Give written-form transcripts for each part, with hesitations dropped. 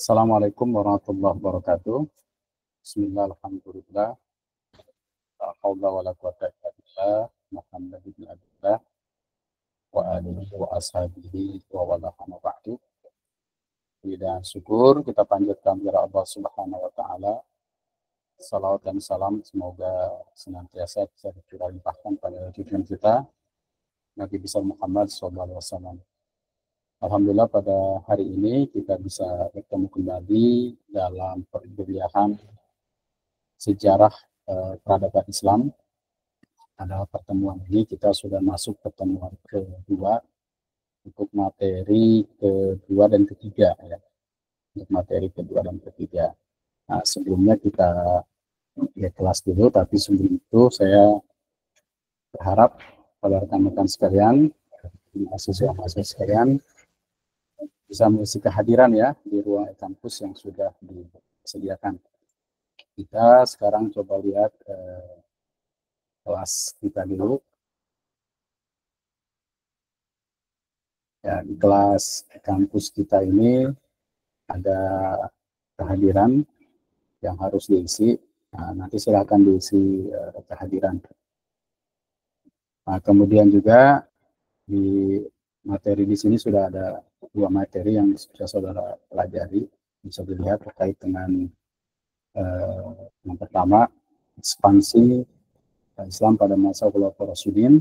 Assalamualaikum warahmatullahi wabarakatuh. Bismillah, alhamdulillah. La haula wa la quwata illa billah. Muhammad ibn Abdullah wa alihi wa ashabihi wa wala amma ba'du. Dan syukur kita panjatkan kepada Allah Subhanahu wa taala. Salawat dan salam semoga senantiasa bisa dilimpahkan pada junjungan kita Nabi besar Muhammad SAW. Alhamdulillah pada hari ini kita bisa bertemu kembali dalam perkuliahan sejarah peradaban Islam. Pada pertemuan ini kita sudah masuk pertemuan kedua untuk materi kedua dan ketiga ya. Untuk materi kedua dan ketiga. Nah, sebelumnya kita kelas dulu, tapi sebelum itu saya berharap pada rekan-rekan sekalian, mahasiswa-mahasiswa sekalian bisa mengisi kehadiran ya di ruang kampus yang sudah disediakan. Kita sekarang coba lihat kelas kita dulu. Ya, di kelas kampus kita ini ada kehadiran yang harus diisi. Nah, nanti silakan diisi kehadiran. Nah, kemudian juga di materi di sini sudah ada dua materi yang sudah saudara pelajari. Bisa dilihat terkait dengan yang pertama, ekspansi Islam pada masa Khulafaur Rasyidin,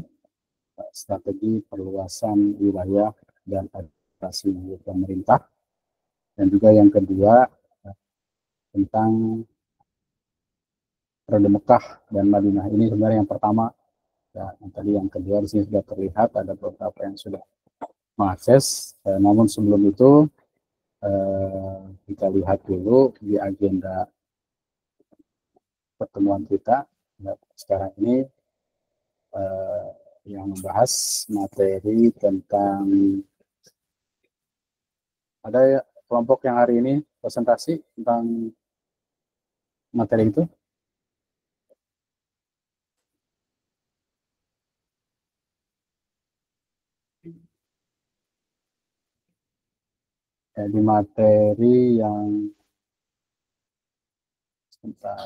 strategi perluasan wilayah dan administrasi pemerintah, dan juga yang kedua tentang periode Mekah dan Madinah. Ini sebenarnya yang pertama. Ya, yang kedua di sini sudah terlihat ada beberapa yang sudah mengakses. Namun sebelum itu kita lihat dulu di agenda pertemuan kita. Nah, sekarang ini yang membahas materi tentang ada kelompok yang hari ini presentasi tentang materi itu. Di materi yang sebentar.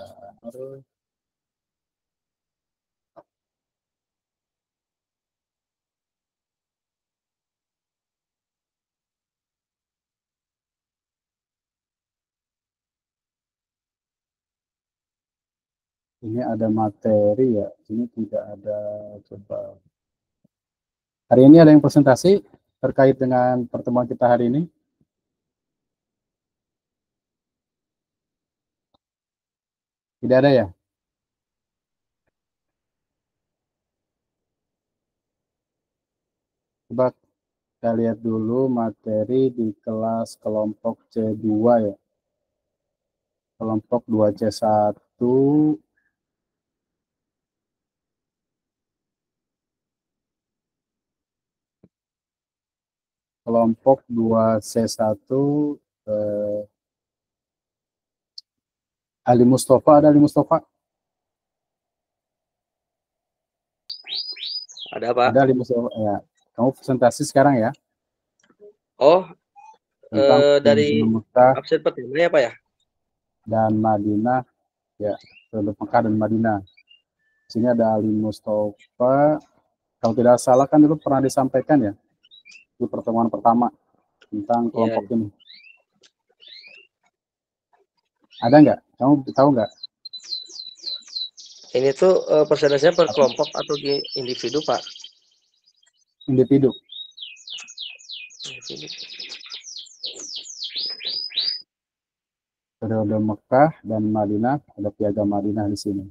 Ini ada materi ya, ini tidak ada. Coba hari ini ada yang presentasi terkait dengan pertemuan kita hari ini. Tidak ada ya? Coba kita lihat dulu materi di kelas kelompok C2 ya. Kelompok 2C1. Kelompok 2C1 Ali Mustafa, ada Ali Mustafa? Ada, Pak. Ada Ali Mustafa ya. Kamu presentasi sekarang ya? Oh, dari Mekah absen pertama ya, Pak ya? dan Madinah ya, Mekah dan Madinah. Sini ada Ali Mustafa. Kalau tidak salah kan dulu pernah disampaikan ya di pertemuan pertama tentang kelompok ini. Ada nggak? Kamu tahu nggak? Ini tuh persentasenya per kelompok atau individu, Pak? Individu. Periode Mekah dan Madinah, ada piagam Madinah di sini.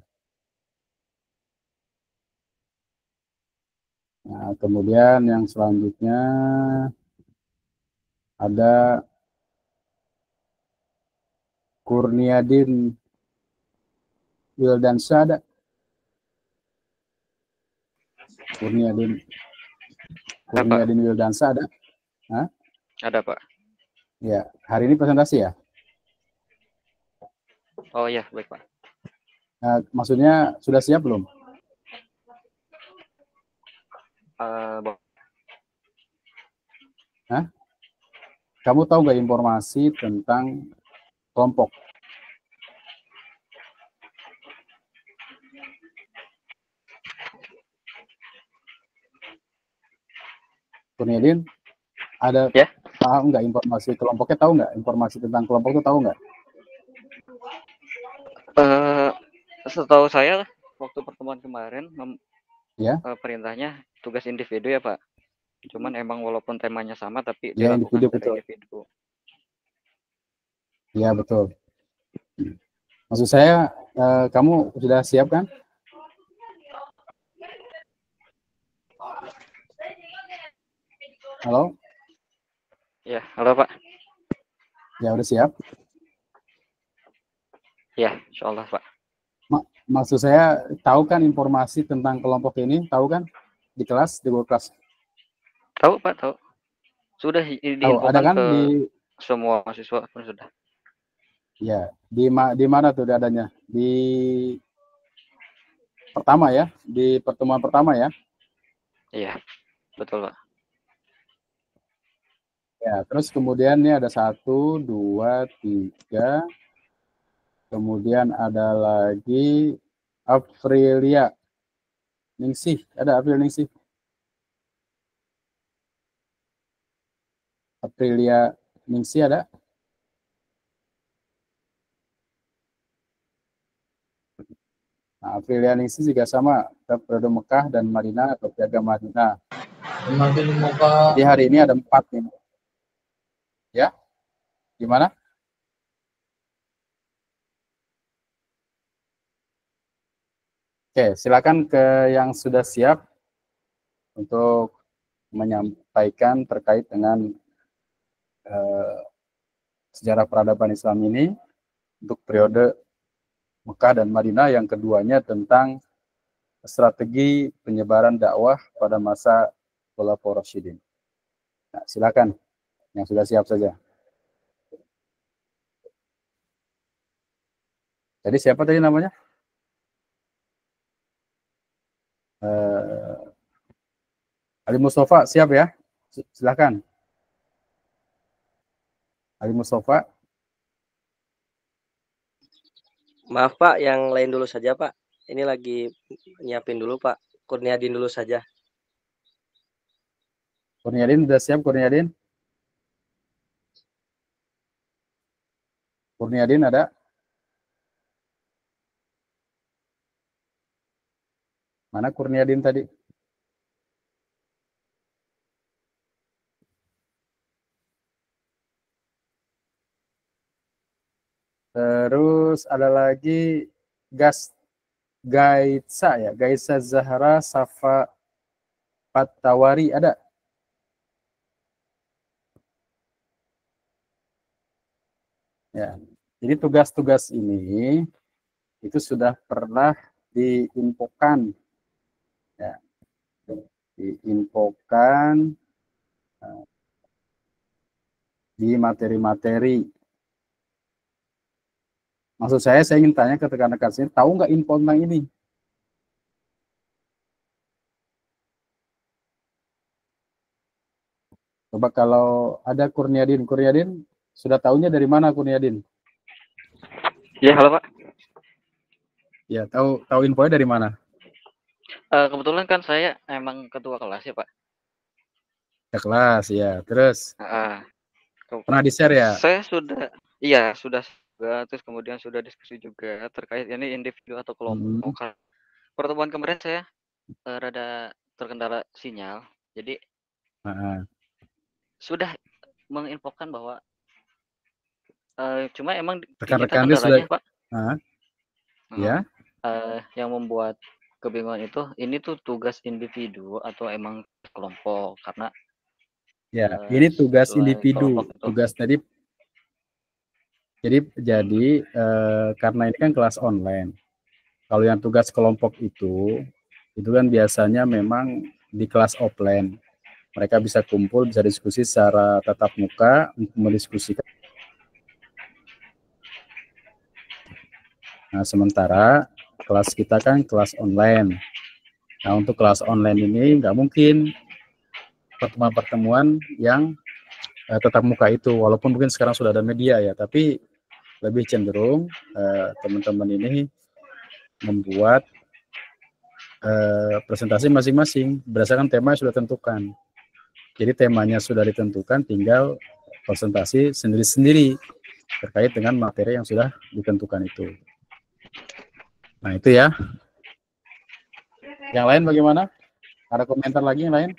Nah, kemudian yang selanjutnya ada Kurniadin Wildansyah, ada Kurniadin Wildansyah, ada? Hah? Ada, Pak. Ya, hari ini presentasi ya? Oh ya, baik, Pak. Nah, maksudnya sudah siap belum? Hah? kamu tahu nggak informasi tentang kelompok? Kurniadin, ada Ya. tahu nggak informasi kelompoknya? Tahu nggak informasi tentang kelompok itu tahu nggak? Setahu saya waktu pertemuan kemarin Ya. Perintahnya tugas individu ya Pak. Cuman emang walaupun temanya sama tapi Ya, dilakukan individu, secara betul. individu. Ya, betul. Maksud saya, kamu sudah siap kan? Halo? Ya, halo Pak. Ya, udah siap? Ya, insya Allah Pak. Maksud saya, tahu kan informasi tentang kelompok ini? Tahu kan? Di kelas, di guru kelas? Tahu Pak, tahu. Sudah Tahu, diinfokan ada kan ke di... semua mahasiswa pun sudah. Ya, di mana tuh adanya? Di pertama ya? Di pertemuan pertama ya? Iya, betul Pak. Ya, terus kemudian ini ada 1, 2, 3. Kemudian ada lagi Aprilia Ningsih. Ada Aprilia Ningsih. Aprilia Ningsih ada? Nah, Aprilia Ningsih juga sama. Periode Mekah dan Madinah atau Piagam Madinah. Jadi hari ini ada 4 nih. Ya, gimana? Oke, silakan ke yang sudah siap untuk menyampaikan terkait dengan sejarah peradaban Islam ini untuk periode Mekah dan Madinah, yang keduanya tentang strategi penyebaran dakwah pada masa Khulafaur Rasyidin. Nah, silakan yang sudah siap saja. Jadi siapa tadi namanya? Ali Mustafa, siap ya? Silakan. Ali Mustafa. Maaf Pak, yang lain dulu saja Pak. Ini lagi nyiapin dulu Pak. Kurniadin dulu saja. Kurniadin sudah siap, Kurniadin? Kurniadin ada? Mana Kurniadin tadi? Terus ada lagi Gaitsa ya, Gaitsa Zahra Safa Patawari ada? Ya. Jadi tugas-tugas ini itu sudah pernah diinfokan, ya, diinfokan di materi-materi. Maksud saya ingin tanya ke rekan-rekan sini, tahu nggak info tentang ini? Coba kalau ada Kurniadin sudah tahunya dari mana Kurniadin? Ya, halo Pak. Ya, tahu infonya dari mana? Kebetulan kan saya emang ketua kelas ya Pak. Ya, kelas ya. Terus pernah di-share ya? Saya sudah terus kemudian sudah diskusi juga terkait ini individu atau kelompok. Pertemuan kemarin saya rada terkendala sinyal, jadi sudah menginfokan bahwa cuma emang rekan-rekan sudah Pak. Ya. Yang membuat kebingungan itu, ini tuh tugas individu atau emang kelompok, karena ya ini tugas individu, tugas tadi. Jadi karena ini kan kelas online. Kalau yang tugas kelompok itu kan biasanya memang di kelas offline. Mereka bisa kumpul, bisa diskusi secara tatap muka untuk mendiskusikan. Nah, sementara kelas kita kan kelas online. Nah, untuk kelas online ini nggak mungkin pertemuan-pertemuan yang tatap muka itu, walaupun mungkin sekarang sudah ada media ya, tapi lebih cenderung teman-teman ini membuat presentasi masing-masing berdasarkan tema yang sudah tentukan. Jadi temanya sudah ditentukan, tinggal presentasi sendiri-sendiri terkait dengan materi yang sudah ditentukan itu. Nah itu ya. Yang lain bagaimana? Ada komentar lagi yang lain?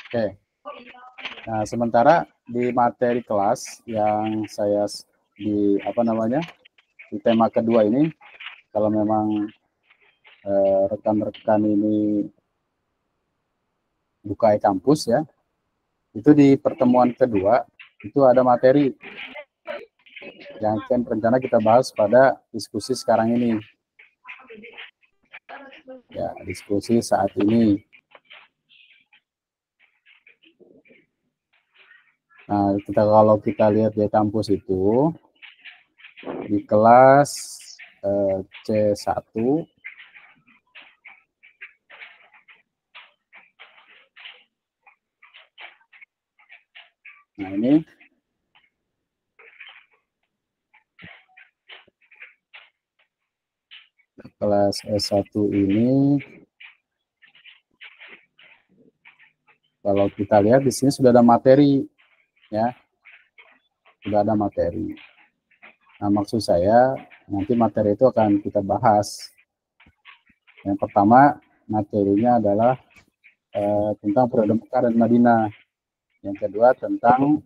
Oke. Nah sementara di materi kelas yang saya di di tema kedua ini, kalau memang rekan-rekan ini buka e-kampus ya, itu di pertemuan kedua itu ada materi yang akan rencana kita bahas pada diskusi sekarang ini. Ya, diskusi saat ini. Nah, kalau kita lihat di kampus itu di kelas C1 nah ini kelas S1 ini kalau kita lihat di sini sudah ada materi ya. Sudah ada materi. Nah, maksud saya nanti materi itu akan kita bahas. Yang pertama materinya adalah tentang periode Mekah dan Madinah. Yang kedua tentang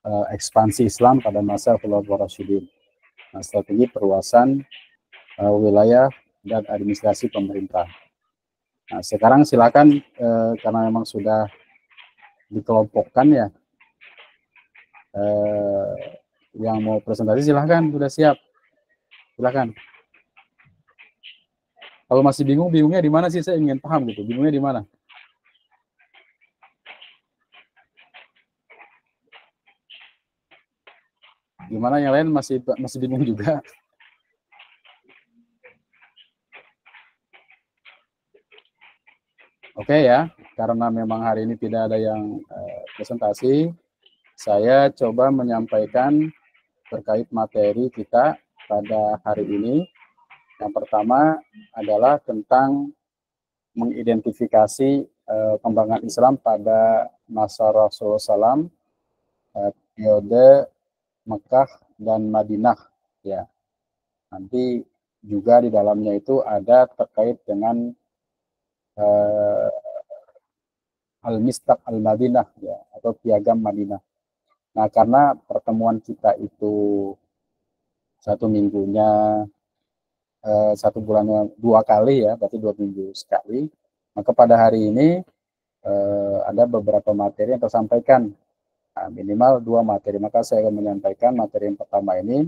ekspansi Islam pada masa Khulafaur Rasyidin. Nah, strategi perluasan wilayah dan administrasi pemerintah. Nah, sekarang silakan karena memang sudah dikelompokkan ya, yang mau presentasi silahkan, sudah siap, silahkan. Kalau masih bingung, bingungnya di mana sih? Saya ingin paham gitu, bingungnya di mana? Gimana yang lain masih bingung juga? Oke ya, karena memang hari ini tidak ada yang presentasi, saya coba menyampaikan terkait materi kita pada hari ini. Yang pertama adalah tentang mengidentifikasi kembangan Islam pada masa Rasulullah SAW, periode Mekah dan Madinah. Ya, nanti juga di dalamnya itu ada terkait dengan Al-Mistaq Al-Madinah ya, atau Piagam Madinah. Nah, karena pertemuan kita itu satu minggunya, satu bulannya 2 kali ya, berarti 2 minggu sekali. Maka pada hari ini ada beberapa materi yang tersampaikan, nah, minimal 2 materi. Maka saya akan menyampaikan materi yang pertama ini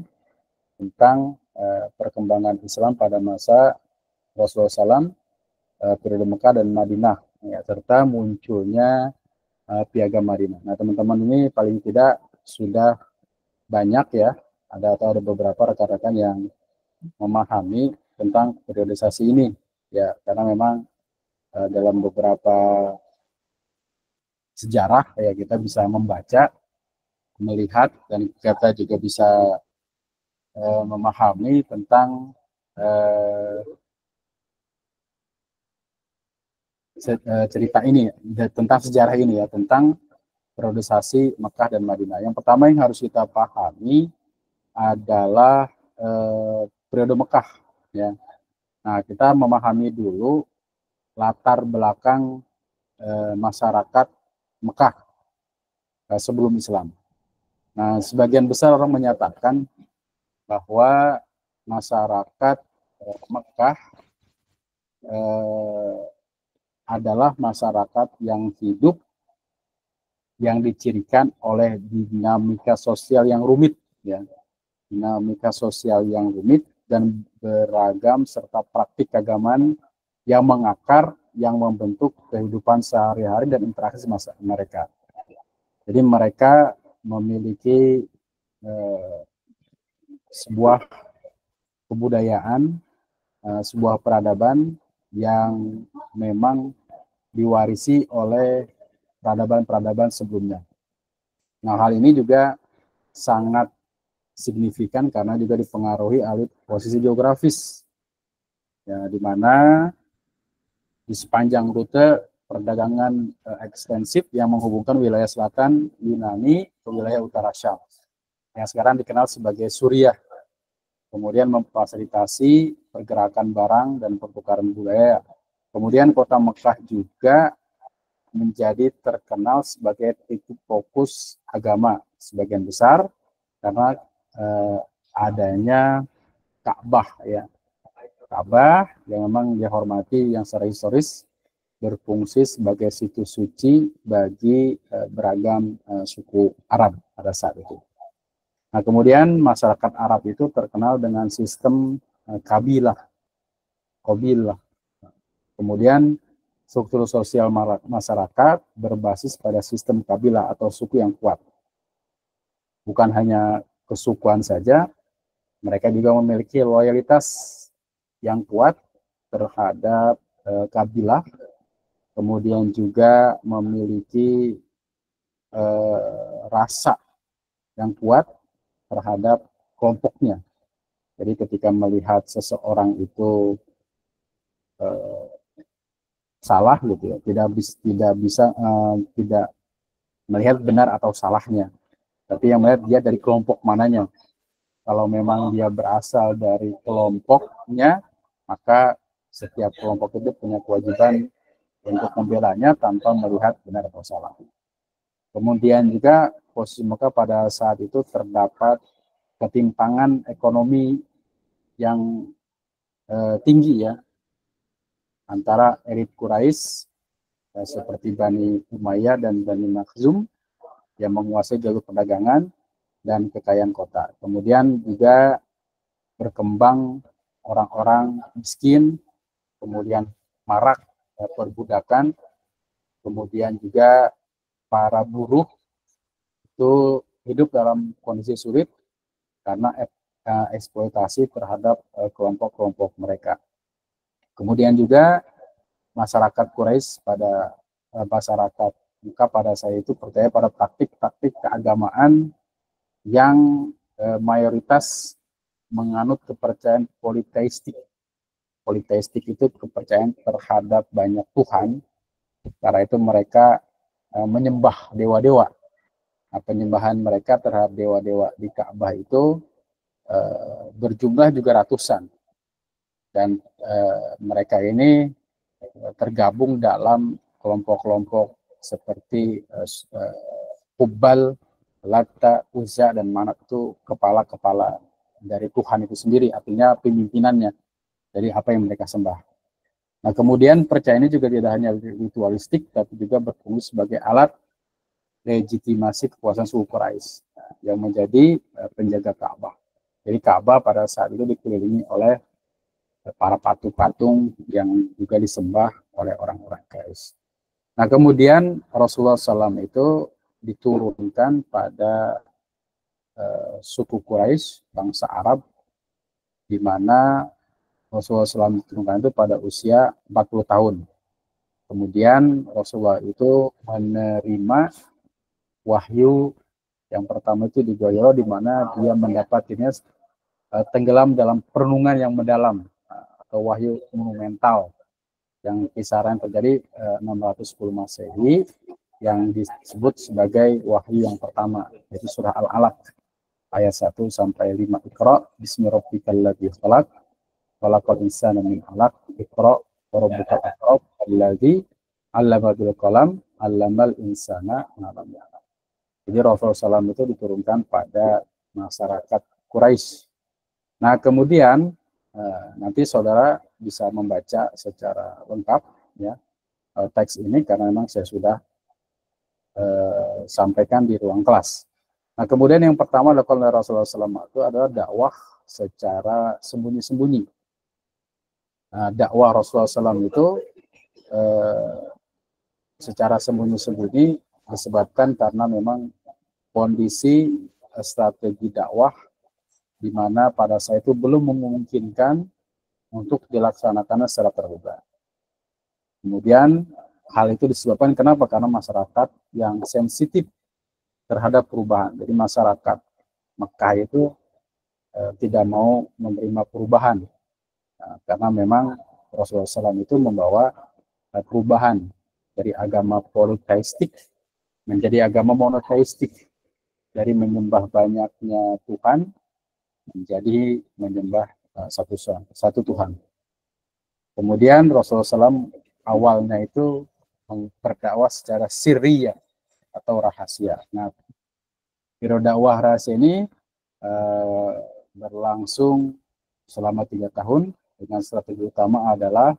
tentang perkembangan Islam pada masa Rasulullah SAW, periode Mekah dan Madinah, ya, serta munculnya Piagam Madinah. Nah, teman-teman ini paling tidak sudah banyak ya, ada beberapa rekan-rekan yang memahami tentang periodisasi ini, ya, karena memang dalam beberapa sejarah ya kita bisa membaca, melihat, dan kita juga bisa memahami tentang cerita ini, tentang sejarah ini ya, tentang periodisasi Mekah dan Madinah. Yang pertama yang harus kita pahami adalah periode Mekah ya. Nah, kita memahami dulu latar belakang masyarakat Mekah sebelum Islam. Nah, sebagian besar orang menyatakan bahwa masyarakat Mekah adalah masyarakat yang hidup, yang dicirikan oleh dinamika sosial yang rumit, ya, dinamika sosial yang rumit dan beragam serta praktik keagamaan yang mengakar, yang membentuk kehidupan sehari-hari dan interaksi mereka. Jadi mereka memiliki sebuah kebudayaan, sebuah peradaban yang memang diwarisi oleh peradaban-peradaban sebelumnya. Nah, hal ini juga sangat signifikan karena juga dipengaruhi oleh posisi geografis, ya, di mana di sepanjang rute perdagangan ekstensif yang menghubungkan wilayah selatan Yunani ke wilayah utara Syam, yang sekarang dikenal sebagai Suriah. Kemudian memfasilitasi pergerakan barang dan pertukaran budaya. Kemudian kota Mekah juga menjadi terkenal sebagai titik fokus agama sebagian besar karena adanya Ka'bah, ya. Ka'bah yang memang dihormati, yang secara historis berfungsi sebagai situs suci bagi beragam suku Arab pada saat itu. Nah, kemudian masyarakat Arab itu terkenal dengan sistem kabilah. Kemudian struktur sosial masyarakat berbasis pada sistem kabilah atau suku yang kuat. Bukan hanya kesukuan saja, mereka juga memiliki loyalitas yang kuat terhadap kabilah, kemudian juga memiliki rasa yang kuat terhadap kelompoknya. Jadi ketika melihat seseorang itu salah gitu ya, tidak melihat benar atau salahnya, tapi yang melihat dia dari kelompok mananya. Kalau memang dia berasal dari kelompoknya, maka setiap kelompok itu punya kewajiban untuk membelanya tanpa melihat benar atau salah. Kemudian juga posisi Mekah pada saat itu terdapat ketimpangan ekonomi yang tinggi, ya, antara elit Quraisy seperti Bani Umayyah dan Bani Makhzum yang menguasai jalur perdagangan dan kekayaan kota. Kemudian juga berkembang orang-orang miskin, kemudian marak perbudakan, kemudian juga para buruh itu hidup dalam kondisi sulit karena eksploitasi terhadap kelompok-kelompok mereka. Kemudian juga masyarakat Quraisy masyarakat Mekah pada saat itu percaya pada praktik-praktik keagamaan yang mayoritas menganut kepercayaan politeistik. Politeistik itu kepercayaan terhadap banyak Tuhan, karena itu mereka menyembah dewa-dewa. Nah, penyembahan mereka terhadap dewa-dewa di Ka'bah itu berjumlah juga ratusan. Dan mereka ini tergabung dalam kelompok-kelompok seperti Hubal, Lata, Uzza, dan Manat, itu kepala-kepala dari Tuhan itu sendiri, artinya pimpinannya dari apa yang mereka sembah. Nah, kemudian percaya ini juga tidak hanya ritualistik, tapi juga berfungsi sebagai alat legitimasi kekuasaan suku Quraisy yang menjadi penjaga Ka'bah. Jadi Ka'bah pada saat itu dikelilingi oleh para patung-patung yang juga disembah oleh orang-orang Quraisy. Nah, kemudian Rasulullah SAW itu diturunkan pada suku Quraisy, bangsa Arab, di mana Rasulullah SAW diturunkan itu pada usia 40 tahun. Kemudian Rasulullah itu menerima wahyu yang pertama itu di Goyro, di mana dia mendapatinya tenggelam dalam perenungan yang mendalam, atau wahyu monumental yang kisaran terjadi 610 Masehi, yang disebut sebagai wahyu yang pertama, yaitu surah Al-Alaq ayat 1 sampai 5. Iqra bismi rabbikal ladzi khalaq khalaqal insana min 'alaq iqra wa rabbukal akram alladzi 'allama bil qalam 'allamal insana ma lam ya'lam. Jadi Rasulullah SAW itu diturunkan pada masyarakat Quraisy. Nah, kemudian nanti saudara bisa membaca secara lengkap, ya, teks ini karena memang saya sudah sampaikan di ruang kelas. Nah, kemudian yang pertama dilakukan oleh Rasulullah SAW itu adalah dakwah secara sembunyi-sembunyi. Nah, dakwah Rasulullah SAW itu secara sembunyi-sembunyi disebabkan karena memang kondisi strategi dakwah di mana pada saat itu belum memungkinkan untuk dilaksanakan secara terbuka. Kemudian hal itu disebabkan kenapa? Karena masyarakat yang sensitif terhadap perubahan. Jadi masyarakat Mekah itu tidak mau menerima perubahan. Karena memang Rasulullah SAW itu membawa perubahan dari agama politeistik menjadi agama monoteistik, dari menyembah banyaknya Tuhan menjadi menyembah satu Tuhan. Kemudian Rasulullah SAW awalnya itu berdakwah secara sirriyah atau rahasia. Nah, biro dakwah rahasia ini berlangsung selama 3 tahun dengan strategi utama adalah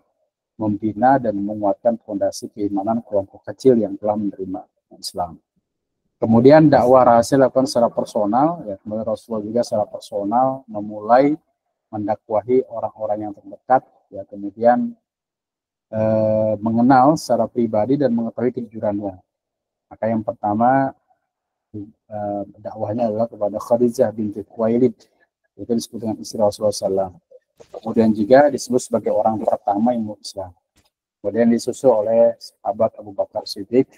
membina dan menguatkan fondasi keimanan kelompok kecil yang telah menerima Islam. Kemudian dakwah rahasia dilakukan secara personal, ya, kemudian Rasulullah juga secara personal memulai mendakwahi orang-orang yang terdekat, ya, kemudian mengenal secara pribadi dan mengetahui kejujurannya. Maka yang pertama dakwahnya adalah kepada Khadijah binti Khuwailid, itu disebut dengan istri Rasulullah SAW. Kemudian juga disebut sebagai orang pertama yang Islam. Kemudian disusul oleh sahabat Abu Bakar Siddiq,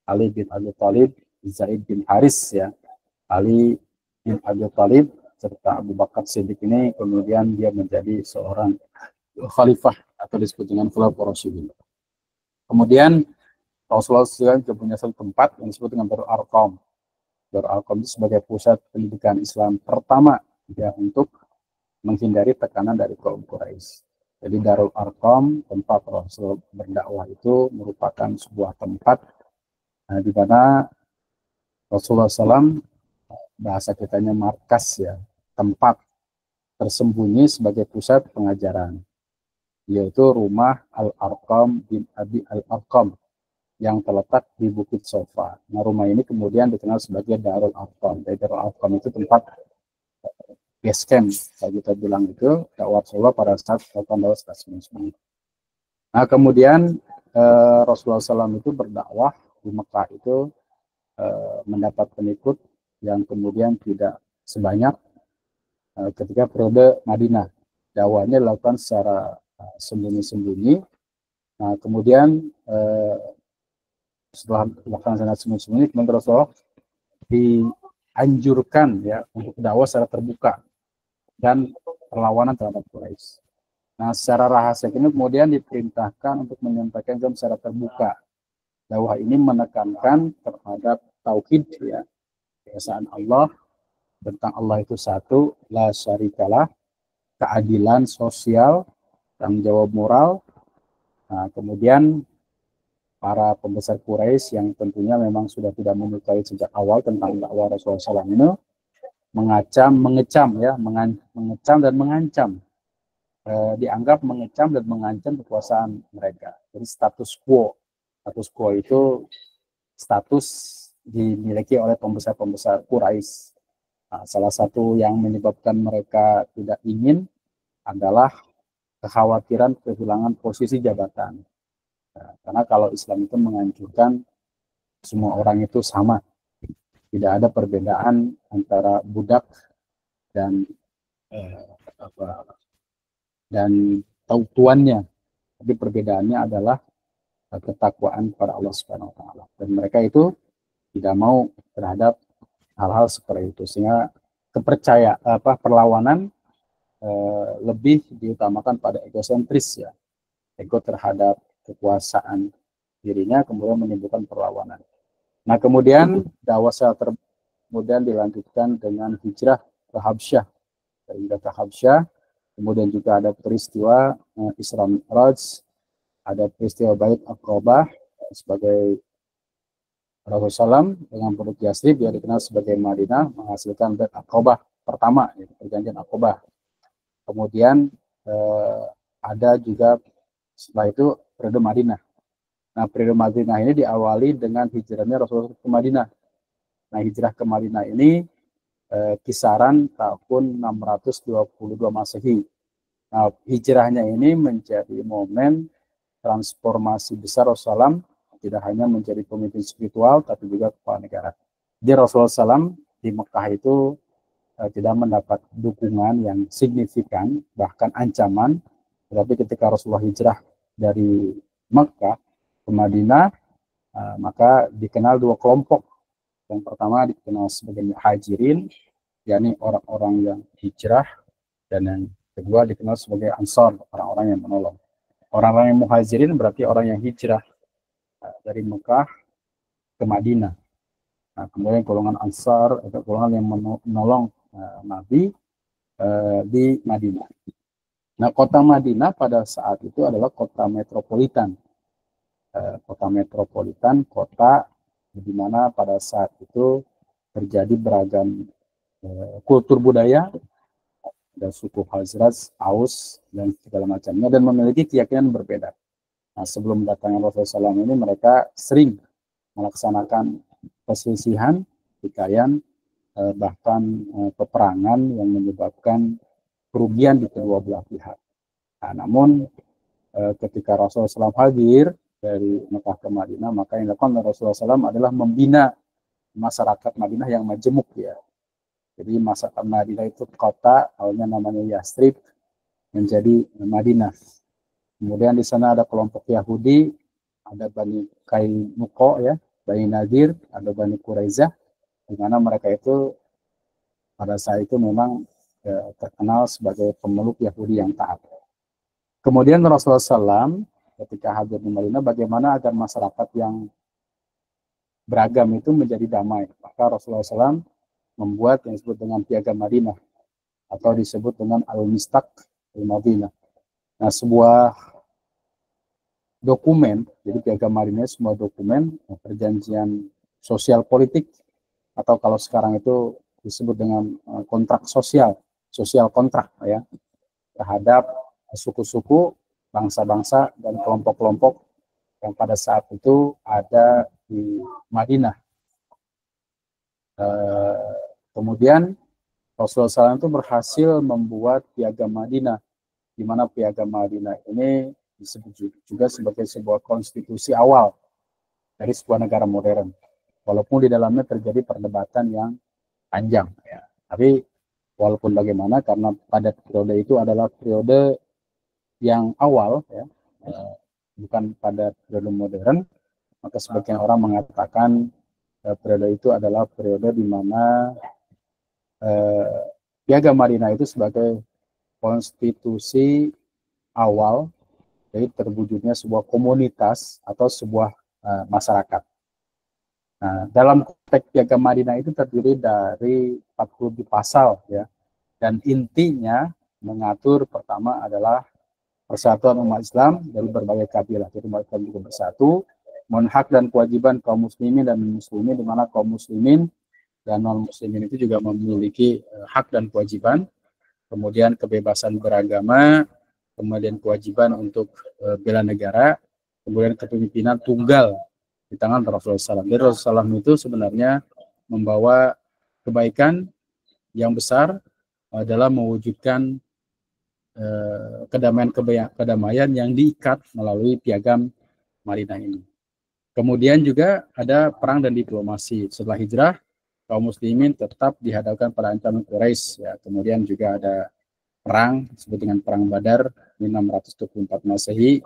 Ali bin Abi Thalib, Zaid bin Haris, ya, Ali bin Abi Thalib serta Abu Bakar Siddiq ini kemudian dia menjadi seorang khalifah atau disebut dengan Khulafaur Rasyidin. Kemudian Rasulullah SAW punya satu tempat yang disebut dengan Darul Arqam. Darul Arqam itu sebagai pusat pendidikan Islam pertama, ya, untuk menghindari tekanan dari kaum Quraisy. Jadi Darul Arqam, tempat Rasul berdakwah, itu merupakan sebuah tempat di mana Rasulullah SAW, bahasa kitanya markas, ya, tempat tersembunyi sebagai pusat pengajaran, yaitu rumah Al-Arqam bin Abi Al-Arqam yang terletak di Bukit Sofa. Nah, rumah ini kemudian dikenal sebagai Darul Arqam. Dari Darul Arqam itu tempat base camp, kalau kita bilang itu dakwah Rasulullah pada saat tahun 1999. Nah, kemudian Rasulullah SAW itu berdakwah di Mekah itu mendapat pengikut yang kemudian tidak sebanyak ketika periode Madinah. Dakwahnya dilakukan secara sembunyi-sembunyi. Nah, kemudian setelah melakukan secara sembunyi-sembunyi, kemudian Rasulullah dianjurkan, ya, untuk dakwah secara terbuka dan perlawanan terhadap Quraisy. Nah, secara rahasia ini kemudian diperintahkan untuk menyampaikan secara terbuka. Dakwah ini menekankan terhadap tauhid, ya, keesaan Allah, tentang Allah itu satu, la syarikalah, keadilan sosial, tanggung jawab moral. Nah, kemudian para pembesar Quraisy yang tentunya memang sudah tidak menyukai sejak awal tentang dakwah Rasulullah SAW ini, mengecam dan mengancam, dianggap mengecam dan mengancam kekuasaan mereka. Jadi status quo itu status dimiliki oleh pembesar-pembesar Quraisy. Nah, salah satu yang menyebabkan mereka tidak ingin adalah kekhawatiran kehilangan posisi jabatan. Nah, karena kalau Islam itu menganjurkan semua orang itu sama, tidak ada perbedaan antara budak dan tuannya, tapi perbedaannya adalah ketakwaan kepada Allah Subhanahu wa taala. Dan mereka itu tidak mau terhadap hal-hal seperti itu, sehingga perlawanan lebih diutamakan pada egosentris, ya, ego terhadap kekuasaan dirinya, kemudian menimbulkan perlawanan. Nah, kemudian dakwah kemudian dilanjutkan dengan hijrah ke Habsyah, kemudian juga ada peristiwa Isra Mi'raj, ada peristiwa Bait Aqabah sebagai Rasulullah SAW dengan penduduk Yasrib yang dikenal sebagai Madinah menghasilkan Bait Aqabah pertama, yaitu perjanjian Aqabah. Kemudian ada juga setelah itu periode Madinah. Nah, periode Madinah ini diawali dengan hijrahnya Rasulullah ke Madinah. Nah, hijrah ke Madinah ini kisaran tahun 622 Masehi. Nah, hijrahnya ini menjadi momen transformasi besar Rasulullah, tidak hanya menjadi pemimpin spiritual, tapi juga kepala negara. Jadi Rasulullah SAW di Mekah itu tidak mendapat dukungan yang signifikan, bahkan ancaman. Tetapi ketika Rasulullah hijrah dari Mekah ke Madinah, maka dikenal dua kelompok. Yang pertama dikenal sebagai muhajirin, yakni orang-orang yang hijrah, dan yang kedua dikenal sebagai ansor, orang-orang yang menolong. Orang-orang yang muhajirin berarti orang yang hijrah dari Mekah ke Madinah. Nah, kemudian golongan ansar atau golongan yang menolong Nabi di Madinah. Nah, kota Madinah pada saat itu adalah kota metropolitan. Kota di mana pada saat itu terjadi beragam kultur budaya, ada suku Khazraj, Aus, dan segala macamnya, dan memiliki keyakinan berbeda. Nah, sebelum datangnya Rasulullah SAW ini, mereka sering melaksanakan perselisihan, pertikaian, bahkan peperangan yang menyebabkan kerugian di kedua belah pihak. Nah, namun ketika Rasulullah SAW hadir dari Mekah ke Madinah, maka yang dilakukan oleh Rasulullah SAW adalah membina masyarakat Madinah yang majemuk, ya. Jadi masyarakat Madinah itu kota, awalnya namanya Yastrib, menjadi Madinah. Kemudian di sana ada kelompok Yahudi, ada Bani Kainuko, ya, Bani Nadir, ada Bani Quraizah, di mana mereka itu pada saat itu memang terkenal sebagai pemeluk Yahudi yang taat. Kemudian Rasulullah SAW ketika hadir di Madinah, bagaimana agar masyarakat yang beragam itu menjadi damai. Maka Rasulullah SAW membuat yang disebut dengan Piagam Madinah, atau disebut dengan Al-Mistaq Al-Madinah. Nah, sebuah dokumen, jadi Piagam Madinah sebuah dokumen perjanjian sosial politik, atau kalau sekarang itu disebut dengan kontrak sosial kontrak, ya, terhadap suku-suku, bangsa-bangsa, dan kelompok-kelompok yang pada saat itu ada di Madinah. Kemudian Rasulullah SAW itu berhasil membuat Piagam Madinah, di mana Piagam Madinah ini disebut juga sebagai sebuah konstitusi awal dari sebuah negara modern. Walaupun di dalamnya terjadi perdebatan yang panjang, ya. Tapi walaupun bagaimana, karena pada periode itu adalah periode yang awal, ya, bukan pada periode modern, maka sebagian orang mengatakan periode itu adalah periode di mana Piagam Madinah itu sebagai konstitusi awal dari terwujudnya sebuah komunitas atau sebuah masyarakat. Nah, dalam konteks Piagam Madinah itu terdiri dari 40 pasal, ya, dan intinya mengatur pertama adalah persatuan umat Islam dari berbagai kabilah. Jadi umat Islam juga bersatu, hak dan kewajiban kaum muslimin dan muslimin, di mana kaum muslimin dan non muslimin itu juga memiliki hak dan kewajiban. Kemudian kebebasan beragama, kemudian kewajiban untuk bela negara, kemudian kepemimpinan tunggal di tangan Rasulullah SAW. Jadi Rasulullah SAW itu sebenarnya membawa kebaikan yang besar dalam mewujudkan kedamaian yang diikat melalui Piagam Madinah ini. Kemudian juga ada perang dan diplomasi. Setelah hijrah, kaum muslimin tetap dihadapkan pada ancaman Quraisy, ya. Kemudian juga ada perang disebut dengan Perang Badar di 624 Masehi.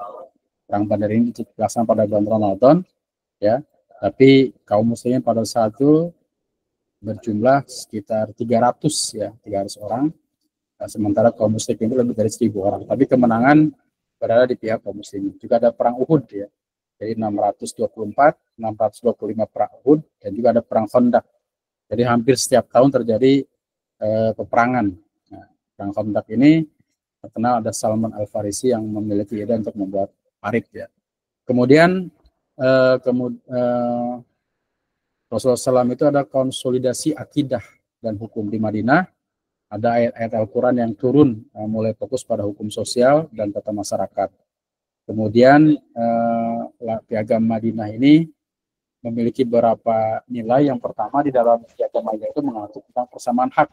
Perang Badar ini dilaksanakan pada bulan Ramadan, ya. Tapi kaum muslimin pada saat itu berjumlah sekitar 300, ya, 300 orang. Nah, sementara kaum muslimin itu lebih dari 1.000 orang. Tapi kemenangan berada di pihak kaum muslimin. Juga ada perang Uhud, ya. Jadi 624, 625 perang Uhud, dan juga ada perang Khandaq. Jadi hampir setiap tahun terjadi peperangan. Nah, perang Khandaq ini terkenal ada Salman Al-Farisi yang memiliki ide untuk membuat parit, ya. Kemudian Rasulullah SAW itu ada konsolidasi akidah dan hukum di Madinah. Ada ayat-ayat Al-Quran yang turun mulai fokus pada hukum sosial dan tata masyarakat. Kemudian Piagam Madinah ini memiliki beberapa nilai. Yang pertama, di dalam Piagam Madinah itu mengatur tentang persamaan hak,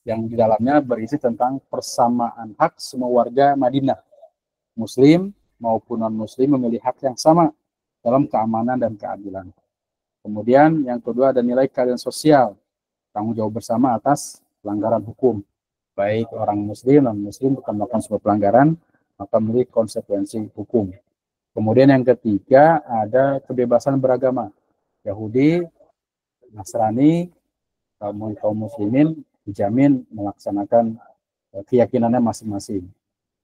yang di dalamnya berisi tentang persamaan hak semua warga Madinah, muslim maupun non-muslim, memiliki hak yang sama dalam keamanan dan keadilan. Kemudian yang kedua ada nilai keadilan sosial, tanggung jawab bersama atas pelanggaran hukum. Baik orang muslim non-muslim bukan melakukan sebuah pelanggaran, maka memiliki konsekuensi hukum. Kemudian yang ketiga ada kebebasan beragama. Yahudi, Nasrani, kaum muslimin dijamin melaksanakan keyakinannya masing-masing.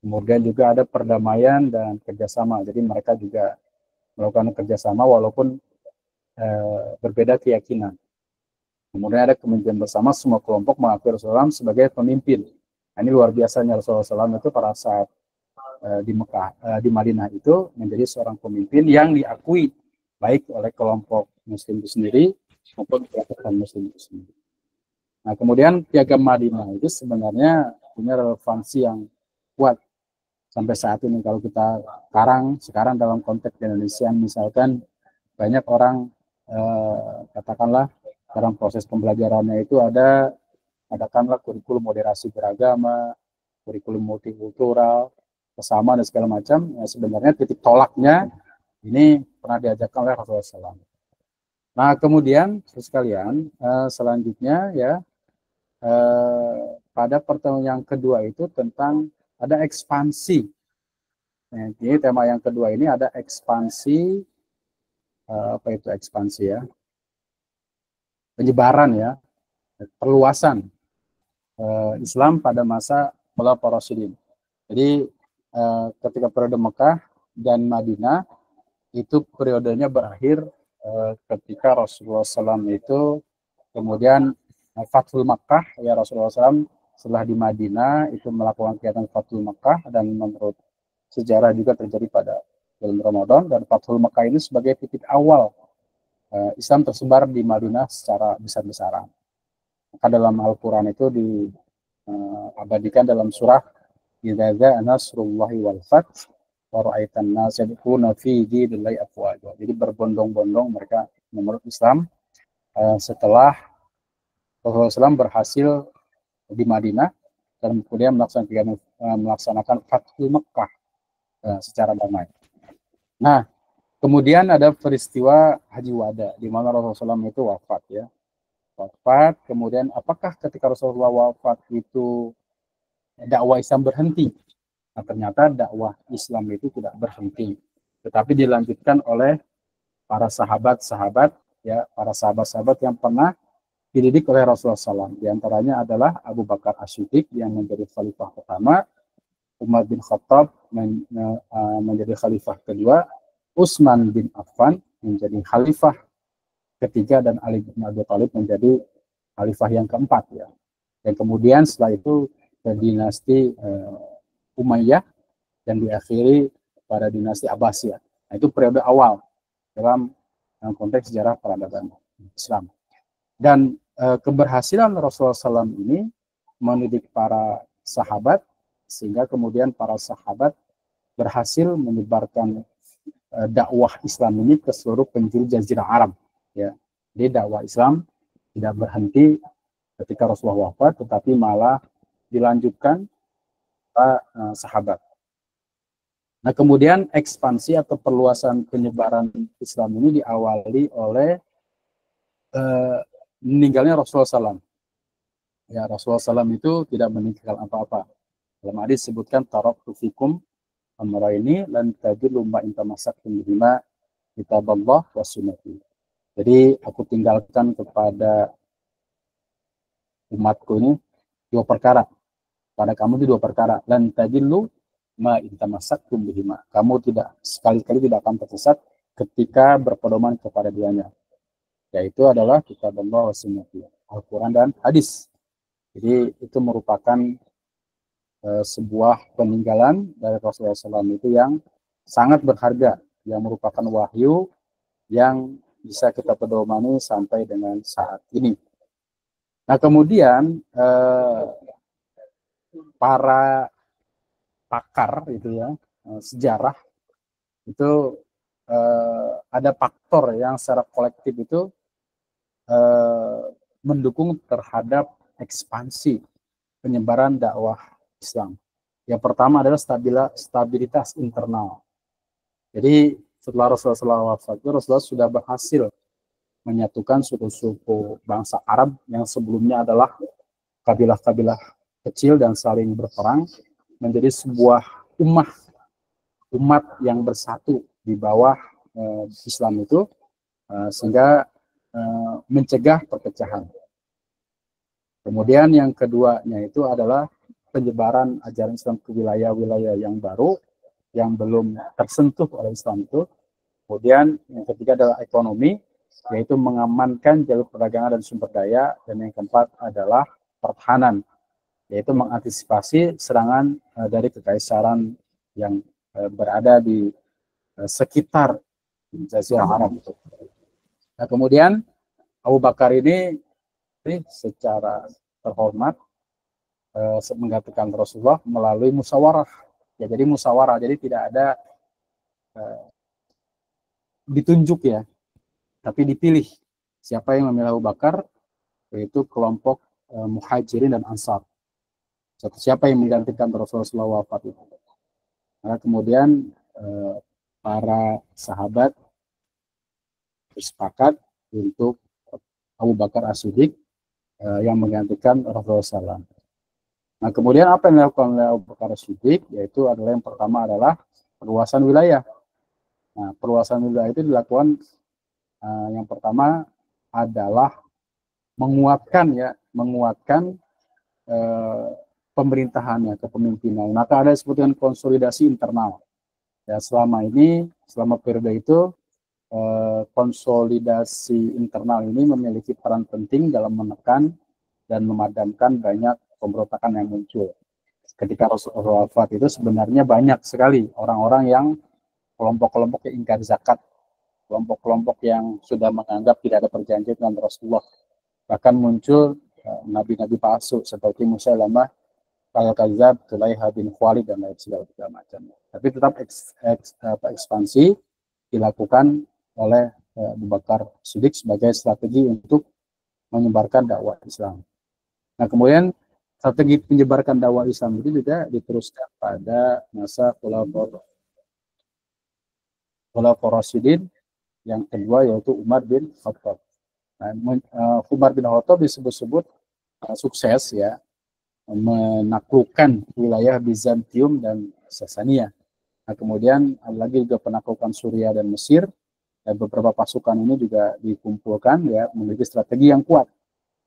Kemudian juga ada perdamaian dan kerjasama. Jadi mereka juga melakukan kerjasama walaupun berbeda keyakinan. Kemudian ada kepemimpinan bersama, semua kelompok mengakui Rasulullah SAW sebagai pemimpin. Nah, ini luar biasanya Rasulullah SAW itu pada saat di Mekah, di Madinah itu menjadi seorang pemimpin yang diakui baik oleh kelompok Muslim itu sendiri maupun kelompok non-Muslim itu sendiri. Nah, kemudian Piagam Madinah itu sebenarnya punya relevansi yang kuat sampai saat ini. Kalau kita sekarang dalam konteks Indonesia, misalkan banyak orang katakanlah dalam proses pembelajarannya itu katakanlah kurikulum moderasi beragama, kurikulum multikultural, kesamaan dan segala macam. Ya, sebenarnya titik tolaknya ini pernah diajarkan oleh Rasulullah SAW. Nah, kemudian sekalian selanjutnya ya pada pertemuan yang kedua itu tentang ada ekspansi. Nah, ini tema yang kedua ini ada ekspansi, apa itu ekspansi ya? Penyebaran ya, perluasan Islam pada masa Khulafaur Rasyidin. Jadi ketika periode Mekah dan Madinah itu periodenya berakhir ketika Rasulullah SAW itu kemudian Fathul Makkah, ya Rasulullah SAW setelah di Madinah itu melakukan kegiatan Fathul Makkah, dan menurut sejarah juga terjadi pada bulan Ramadan, dan Fathul Makkah ini sebagai titik awal Islam tersebar di Madinah secara besar-besaran. Maka dalam Al-Quran itu diabadikan dalam surah Idza jaa nasrullahi wal fath wa ra'aitan nas yadkhuluna fi dinillahi afwaja. Jadi berbondong-bondong mereka memeluk Islam setelah Rasulullah SAW berhasil di Madinah dan kemudian melaksanakan Fathul Makkah secara damai. Nah, kemudian ada peristiwa Haji Wada di mana Rasulullah SAW itu wafat ya. Wafat, kemudian apakah ketika Rasulullah wafat itu dakwah Islam berhenti? Nah, ternyata dakwah Islam itu tidak berhenti, tetapi dilanjutkan oleh para sahabat-sahabat ya, para sahabat-sahabat yang pernah dididik oleh Rasulullah SAW. Di antaranya adalah Abu Bakar As-Siddiq yang menjadi khalifah pertama, Umar bin Khattab menjadi khalifah kedua, Utsman bin Affan menjadi khalifah ketiga, dan Ali bin Abi Thalib menjadi khalifah yang keempat ya. Dan kemudian setelah itu ke dinasti Umayyah dan diakhiri pada dinasti Abbasiyah. Nah, itu periode awal dalam konteks sejarah peradaban Islam. Dan keberhasilan Rasulullah SAW ini mendidik para sahabat sehingga kemudian para sahabat berhasil menyebarkan dakwah Islam ini ke seluruh penjuru Jazirah Arab ya. Jadi dakwah Islam tidak berhenti ketika Rasulullah wafat, tetapi malah dilanjutkan para sahabat. Nah, kemudian ekspansi atau perluasan penyebaran Islam ini diawali oleh meninggalnya Rasulullah SAW. Ya, Rasulullah SAW itu tidak meninggalkan apa-apa. Dalam hadis disebutkan taraktu fikum amrayni lan tadillu ma in tamassaktum bihima kitaballah wa sunnati. Jadi aku tinggalkan kepada umatku ini dua perkara. Pada kamu itu dua perkara. Lan tadillu ma in tamassaktum bihima. Kamu tidak sekali-kali tidak akan tersesat ketika berpedoman kepada duanya. Yaitu adalah kitabullah wa sunnati, Al-Quran dan hadis. Jadi itu merupakan sebuah peninggalan dari Rasulullah SAW itu yang sangat berharga, yang merupakan wahyu yang bisa kita pedomani sampai dengan saat ini. Nah, kemudian para pakar itu ya, sejarah itu ada faktor yang secara kolektif itu mendukung terhadap ekspansi penyebaran dakwah Islam. Yang pertama adalah stabilitas internal. Jadi setelah Rasulullah SAW, Rasulullah sudah berhasil menyatukan suku-suku bangsa Arab yang sebelumnya adalah kabilah-kabilah kecil dan saling berperang menjadi sebuah umat yang bersatu di bawah Islam itu, sehingga mencegah perpecahan. Kemudian yang keduanya itu adalah penyebaran ajaran Islam ke wilayah-wilayah yang baru yang belum tersentuh oleh Islam itu. Kemudian yang ketiga adalah ekonomi, yaitu mengamankan jalur perdagangan dan sumber daya. Dan yang keempat adalah pertahanan, yaitu mengantisipasi serangan dari kekaisaran yang berada di sekitar Jazirah Arab itu. Nah, kemudian Abu Bakar ini secara terhormat menggantikan Rasulullah melalui musyawarah. Ya, jadi musyawarah, jadi tidak ada ditunjuk ya, tapi dipilih. Siapa yang memilih Abu Bakar, yaitu kelompok Muhajirin dan Ansar. Siapa yang menggantikan Rasulullah wafat itu. Nah, kemudian para sahabat bersepakat untuk Abu Bakar As-Siddiq yang menggantikan Rasulullah SAW. Nah, kemudian apa yang dilakukan oleh Abu Bakar As-Siddiq, yaitu adalah yang pertama adalah perluasan wilayah. Nah, perluasan wilayah itu dilakukan yang pertama adalah menguatkan pemerintahannya, kepemimpinan. Maka ada disebutkan konsolidasi internal. Ya, selama periode itu konsolidasi internal ini memiliki peran penting dalam menekan dan memadamkan banyak pemberontakan yang muncul. Ketika Rasulullah wafat itu sebenarnya banyak sekali orang-orang yang kelompok-kelompok yang ingkar zakat, kelompok-kelompok yang sudah menganggap tidak ada perjanjian dengan Rasulullah. Bahkan muncul nabi-nabi palsu seperti Musailamah Al-Kadzab, Tulaiha bin Khalid dan lain segala macam. Tapi tetap ekspansi dilakukan oleh Abu Bakar Siddiq sebagai strategi untuk menyebarkan dakwah Islam. Nah, kemudian strategi menyebarkan dakwah Islam itu juga diteruskan pada masa Khulafaur Rasyidin yang kedua, yaitu Umar bin Khattab. Nah, Umar bin Khattab disebut-sebut sukses ya menaklukkan wilayah Bizantium dan Sasania. Nah, kemudian ada lagi juga penaklukan Suriah dan Mesir, dan beberapa pasukan ini juga dikumpulkan ya, memiliki strategi yang kuat.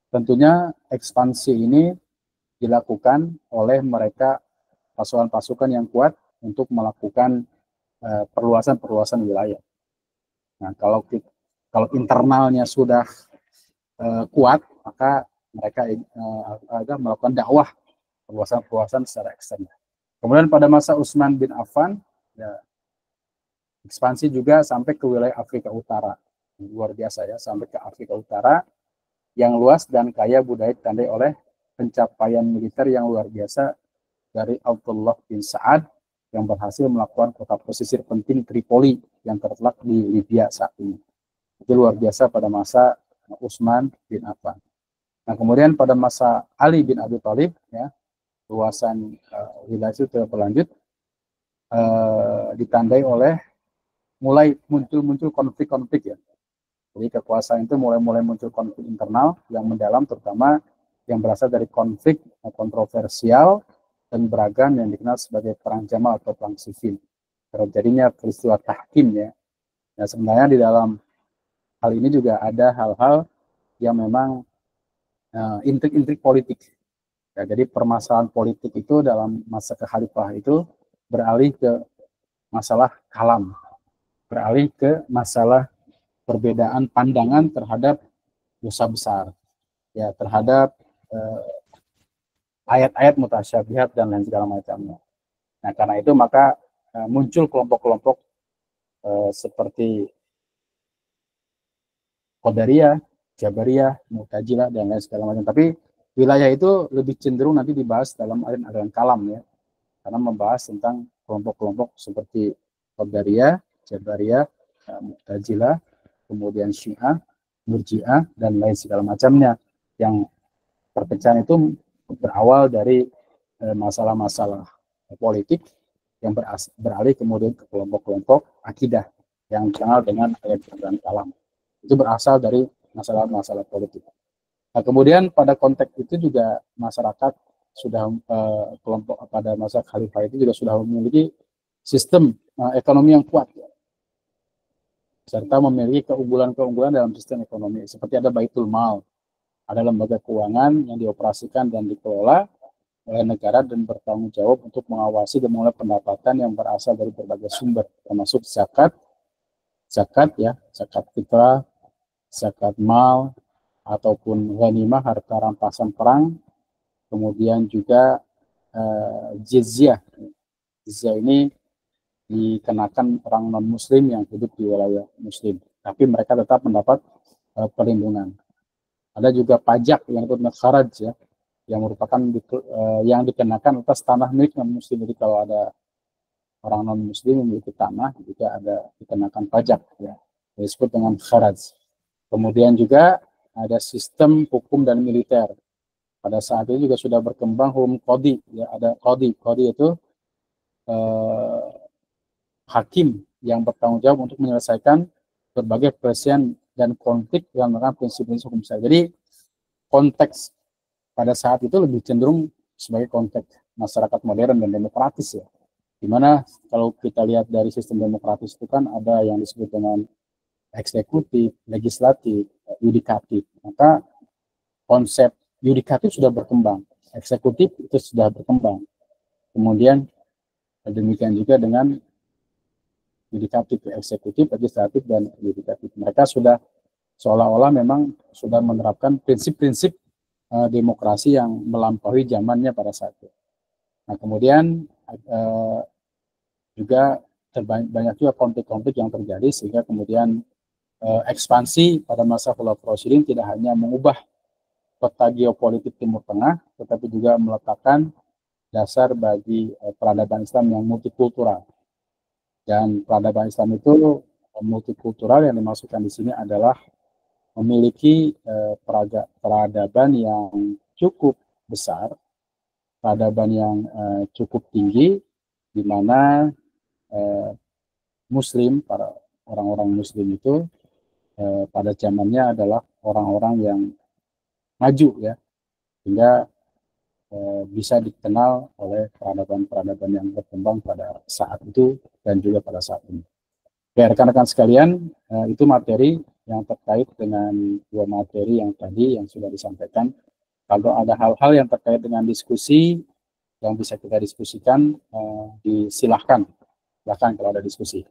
Tentunya ekspansi ini dilakukan oleh mereka pasukan-pasukan yang kuat untuk melakukan perluasan wilayah. Nah, kalau internalnya sudah kuat, maka mereka melakukan dakwah perluasan secara eksternal. Kemudian pada masa Utsman bin Affan, ya, ekspansi juga sampai ke wilayah Afrika Utara. Luar biasa ya, sampai ke Afrika Utara yang luas dan kaya budaya, ditandai oleh pencapaian militer yang luar biasa dari Abdullah bin Sa'ad yang berhasil melakukan kota pesisir penting Tripoli yang terletak di Libya saat ini. Itu luar biasa pada masa Utsman bin Affan. Nah, kemudian pada masa Ali bin Abi Thalib, ya, luasan wilayah itu terus berlanjut, ditandai oleh mulai muncul konflik-konflik ya. Jadi kekuasaan itu mulai muncul konflik internal yang mendalam, terutama yang berasal dari konflik kontroversial dan beragam yang dikenal sebagai perang Jamal atau perang sivil. Terjadinya peristiwa tahkim ya. Nah, sebenarnya di dalam hal ini juga ada hal-hal yang memang intrik-intrik politik. Ya, jadi permasalahan politik itu dalam masa kekhalifahan itu beralih ke masalah kalam, beralih ke masalah perbedaan pandangan terhadap dosa besar, ya, terhadap ayat-ayat mutasyabihat dan lain segala macamnya. Nah, karena itu maka muncul kelompok-kelompok seperti Qadariyah, Jabariyah, Mu'tazilah dan lain segala macam. Tapi wilayah itu lebih cenderung nanti dibahas dalam aliran kalam ya, karena membahas tentang kelompok-kelompok seperti Qadariyah, Jabariyah, Mu'tazilah, kemudian Syiah, Murji'ah dan lain segala macamnya. Yang perpecahan itu berawal dari masalah-masalah politik yang beralih kemudian ke kelompok-kelompok akidah yang dikenal dengan aliran kalam. Itu berasal dari masalah-masalah politik. Nah, kemudian pada konteks itu juga masyarakat sudah kelompok pada masa khalifah itu juga sudah memiliki sistem ekonomi yang kuat. Ya. serta memiliki keunggulan-keunggulan dalam sistem ekonomi, seperti ada Baitul Mal, ada lembaga keuangan yang dioperasikan dan dikelola oleh negara dan bertanggung jawab untuk mengawasi dan mengelola pendapatan yang berasal dari berbagai sumber, termasuk zakat ya, zakat fitrah, zakat mal, ataupun ghanimah, harta rampasan perang, kemudian juga jizyah. Jizyah ini dikenakan orang non-muslim yang hidup di wilayah muslim, tapi mereka tetap mendapat perlindungan. Ada juga pajak yang disebut kharaj ya, yang merupakan yang dikenakan atas tanah milik non-muslim. Jadi kalau ada orang non-muslim memiliki tanah, juga ada dikenakan pajak ya, disebut dengan kharaj. Kemudian juga ada sistem hukum dan militer. Pada saat itu juga sudah berkembang hukum qadi ya, ada qadi itu hakim yang bertanggung jawab untuk menyelesaikan berbagai perselisihan dan konflik yang menggunakan prinsip-prinsip hukum syariat. Jadi konteks pada saat itu lebih cenderung sebagai konteks masyarakat modern dan demokratis ya. Dimana kalau kita lihat dari sistem demokratis itu kan ada yang disebut dengan eksekutif, legislatif, yudikatif. Maka konsep yudikatif sudah berkembang, eksekutif itu sudah berkembang. Kemudian demikian juga dengan yudikatif, eksekutif, legislatif, dan yudikatif. Mereka sudah seolah-olah memang sudah menerapkan prinsip-prinsip demokrasi yang melampaui zamannya pada saat itu. Nah, kemudian juga banyak juga konflik-konflik yang terjadi sehingga kemudian ekspansi pada masa Khulafaur Rasyidin tidak hanya mengubah peta geopolitik Timur Tengah, tetapi juga meletakkan dasar bagi peradaban Islam yang multikultural. Dan peradaban Islam itu multikultural, yang dimaksudkan di sini adalah memiliki peradaban yang cukup besar, peradaban yang cukup tinggi, di mana Muslim, para orang-orang Muslim itu pada zamannya adalah orang-orang yang maju ya, sehingga bisa dikenal oleh peradaban-peradaban yang berkembang pada saat itu dan juga pada saat ini. Oke, rekan-rekan sekalian, itu materi yang terkait dengan dua materi yang tadi yang sudah disampaikan. Kalau ada hal-hal yang terkait dengan diskusi yang bisa kita diskusikan, disilahkan. Silahkan kalau ada diskusi.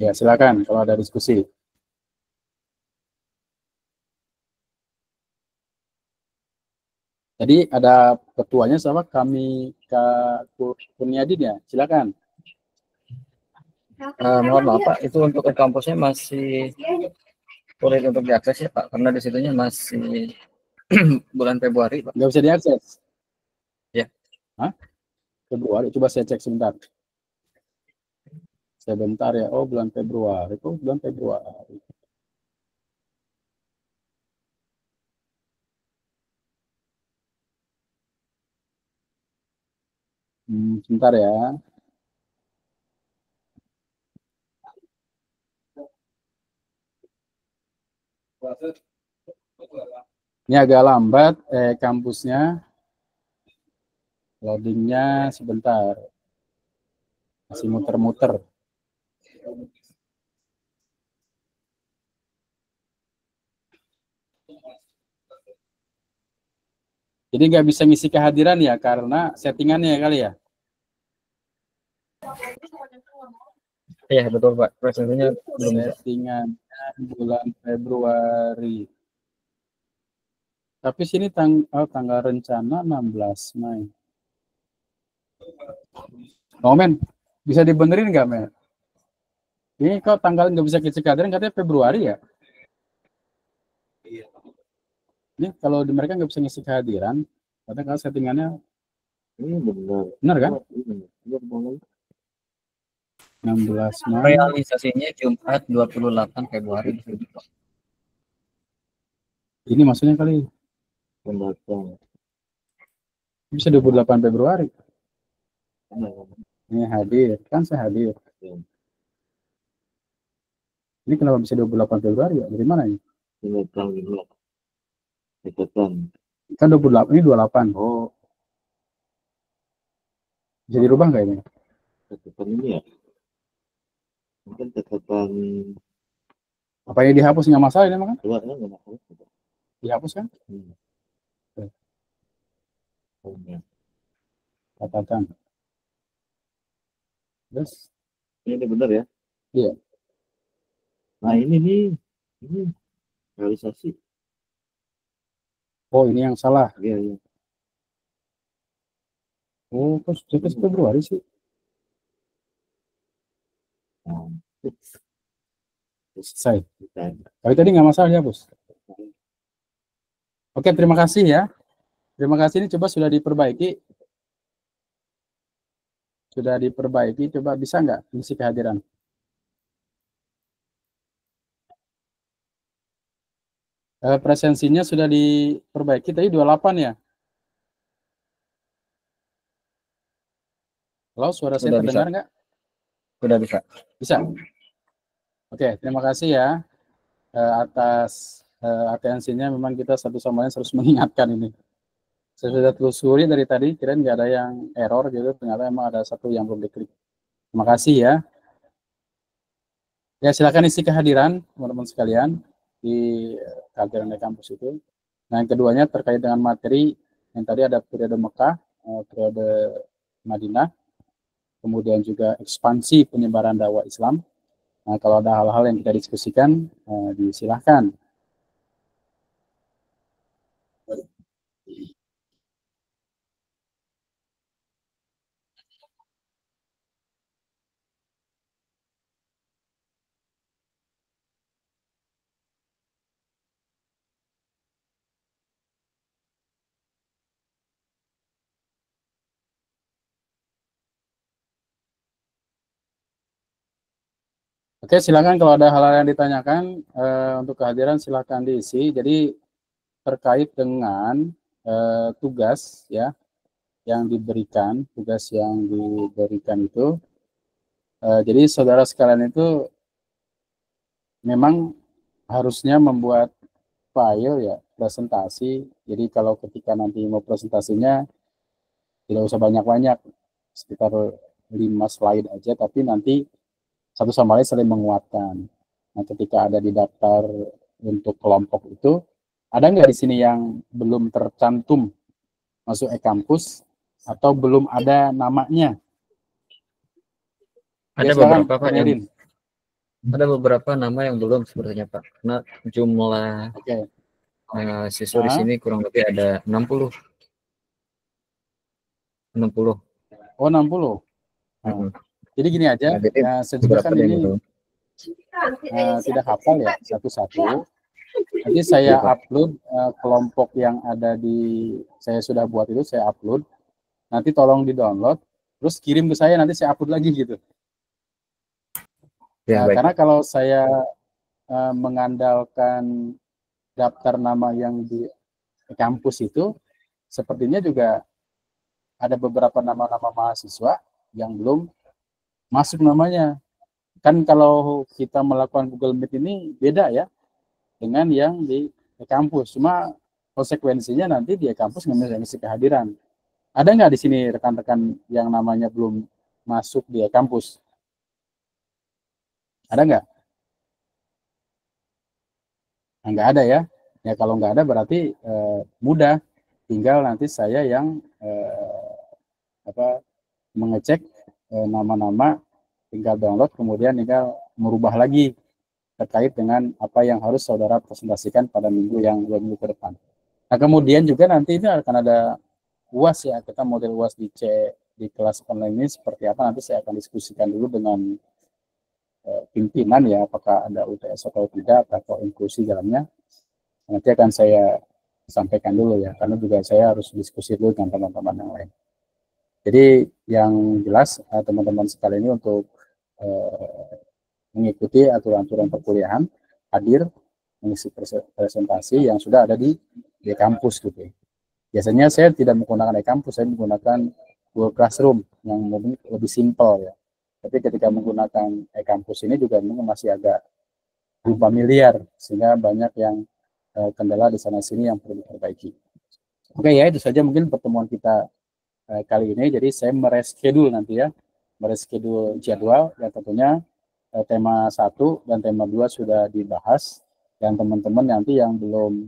Ya, silakan kalau ada diskusi. Jadi ada ketuanya sama kami, Kak Kurniadin ya, silakan. Mohon maaf Pak, itu untuk kampusnya masih sulit untuk diakses ya Pak, karena di situnya masih bulan Februari Pak. Nggak bisa diakses? Ya. Hah? Februari, coba saya cek sebentar. Sebentar ya, oh bulan Februari, oh bulan Februari. Sebentar ya. Ini agak lambat kampusnya. Loadingnya sebentar. Masih muter-muter. Jadi nggak bisa ngisi kehadiran ya, karena settingannya kali ya? Iya betul Pak, presentasinya belum bisa. Settingannya bulan Februari. Tapi sini tanggal rencana 16 Mei. Oh men, bisa dibenerin nggak men? Ini kok tanggal nggak bisa ngisi kehadiran, katanya Februari ya? Ini kalau di mereka nggak bisa ngisi kehadiran, katanya kalau settingannya benar kan? 16 Mei. Realisasinya Jumat 28 Februari. Ini maksudnya kali. Bisa 28 Februari. Ini hadir, kan saya hadir. Ini kenapa bisa 28 Februari ya? Dari mana ini? Kan 28, ini 28. Oh. Bisa dirubah nggak ini? catatan ini ya. Mungkin catatan Apa yang dihapus nggak masalah ini kan? luarnya nggak masalah. Dihapus kan? Oh, ya. Catatan. Terus? Ini benar ya? Iya. Nah ini nih, ini realisasi. Oh ini yang salah. Iya, iya. Oh terus Februari sih. Nah, Selesai. kita Tapi tadi nggak masalah dihapus. Oke, terima kasih ya. Terima kasih, ini coba sudah diperbaiki. Sudah diperbaiki, coba bisa nggak isi kehadiran? Presensinya sudah diperbaiki, tadi 28 ya? Halo, suara saya Sudah terdengar bisa. nggak? Sudah bisa. Bisa? Oke, terima kasih ya atas atensinya. Memang kita satu sama lain harus mengingatkan ini. Saya sudah telusuri dari tadi, kirain nggak ada yang error gitu, ternyata memang ada satu yang belum diklik. Terima kasih ya. Ya, silakan isi kehadiran teman-teman sekalian di kehadiran di kampus itu. Nah, yang keduanya terkait dengan materi yang tadi ada periode Mekah, periode Madinah, kemudian juga ekspansi penyebaran dakwah Islam. Nah, kalau ada hal-hal yang kita diskusikan, disilahkan. Oke, silakan kalau ada hal-hal yang ditanyakan untuk kehadiran silakan diisi. Jadi terkait dengan tugas ya yang diberikan, tugas yang diberikan itu. Jadi saudara sekalian itu memang harusnya membuat file ya presentasi. Jadi kalau ketika nanti mau presentasinya tidak usah banyak-banyak, sekitar 5 slide aja, tapi nanti satu sama lain saling menguatkan. Nah, ketika ada di daftar untuk kelompok itu, ada nggak di sini yang belum tercantum masuk e-kampus atau belum ada namanya? Ada silakan, beberapa Pak yang Kurniadin. ada beberapa nama yang belum sepertinya Pak. Karena jumlah Oke. siswa di sini kurang lebih ada 60. 60. Oh, 60. Nah, jadi gini aja, Nah, jadi ya saya juga kan beberapa yang ini belum. tidak hafal ya satu-satu. Nanti Iya, saya Pak. upload kelompok yang ada di saya sudah buat itu, saya upload. Nanti tolong di-download, terus kirim ke saya, nanti saya upload lagi gitu. Ya, baik, Karena Pak. kalau saya mengandalkan daftar nama yang di kampus itu, sepertinya juga ada beberapa nama-nama mahasiswa yang belum masuk namanya. Kan kalau kita melakukan Google Meet ini beda ya dengan yang di kampus. Cuma konsekuensinya nanti di kampus nggak bisa kehadiran. Ada nggak di sini rekan-rekan yang namanya belum masuk di kampus? Ada nggak? Nah, nggak ada ya. Ya kalau nggak ada berarti mudah. Tinggal nanti saya yang mengecek nama-nama, tinggal download, kemudian tinggal merubah lagi terkait dengan apa yang harus saudara presentasikan pada minggu yang 2 minggu ke depan. Nah, kemudian juga nanti ini akan ada UAS ya, kita model UAS di kelas online ini seperti apa, nanti saya akan diskusikan dulu dengan pimpinan ya, apakah ada UTS atau tidak, atau inklusi dalamnya. Nanti akan saya sampaikan dulu ya, karena juga saya harus diskusi dulu dengan teman-teman yang lain. Jadi yang jelas teman-teman sekalian ini untuk mengikuti aturan-aturan perkuliahan, hadir, mengisi presentasi yang sudah ada di kampus gitu. Biasanya saya tidak menggunakan e-kampus, saya menggunakan Google Classroom yang lebih simpel ya. Tapi ketika menggunakan e-kampus ini juga masih agak familiar, sehingga banyak yang kendala di sana sini yang perlu diperbaiki. Oke ya, itu saja mungkin pertemuan kita kali ini. Jadi saya mereschedule nanti ya mereschedule jadwal yang tentunya tema 1 dan tema 2 sudah dibahas, dan teman-teman nanti yang belum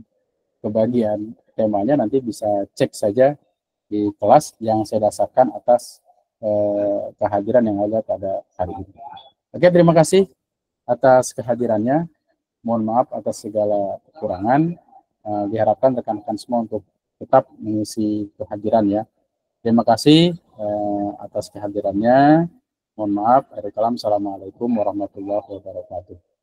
kebagian temanya nanti bisa cek saja di kelas yang saya dasarkan atas kehadiran yang ada pada hari ini. Oke, terima kasih atas kehadirannya. Mohon maaf atas segala kekurangan. Diharapkan rekan-rekan semua untuk tetap mengisi kehadiran ya. Terima kasih atas kehadirannya. Mohon maaf. Assalamualaikum warahmatullahi wabarakatuh.